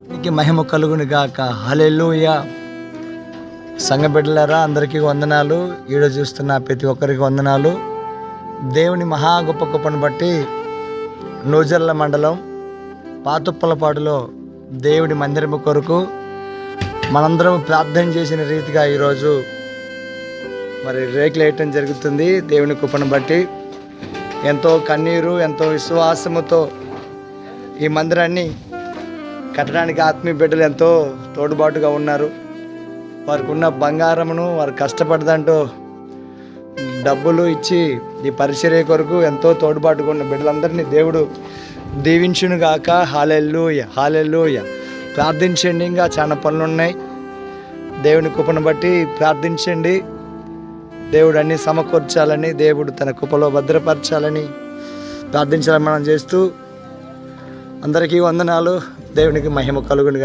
నీకు మహిమ కలుగును గాక. హల్లెలూయా. సంఘ బిడ్డలారా, అందరికీ వందనాలు. ఈడ చూస్తున్న ప్రతి ఒక్కరికి వందనాలు. దేవుని మహా గొప్ప కృపను బట్టి నూజర్ల మండలం పాతుప్పలపాడులో దేవుడి మందిరము కొరకు మనందరం ప్రార్థన చేసిన రీతిగా ఈరోజు మరి రేకులు వేయటం జరుగుతుంది. దేవుని కృపను బట్టి ఎంతో కన్నీరు, ఎంతో విశ్వాసముతో ఈ మందిరాన్ని కట్టడానికి ఆత్మీయ బిడ్డలు ఎంతో తోడుబాటుగా ఉన్నారు. వారికి ఉన్న బంగారమును వారు కష్టపడదంటూ డబ్బులు ఇచ్చి ఈ పరిచర్య కొరకు ఎంతో తోడుబాటుగా ఉన్న బిడ్డలందరినీ దేవుడు దీవించునుగాక. హల్లెలూయా, హల్లెలూయా. ప్రార్థించండి. ఇంకా చాలా పనులు ఉన్నాయి. దేవుని కృపను బట్టి ప్రార్థించండి. దేవుడు అన్నీ సమకూర్చాలని, దేవుడు తన కృపలో భద్రపరచాలని ప్రార్థించాలని మనం చేస్తూ అందరికీ వందనాలు. దేవునికి మహిమ కలుగును.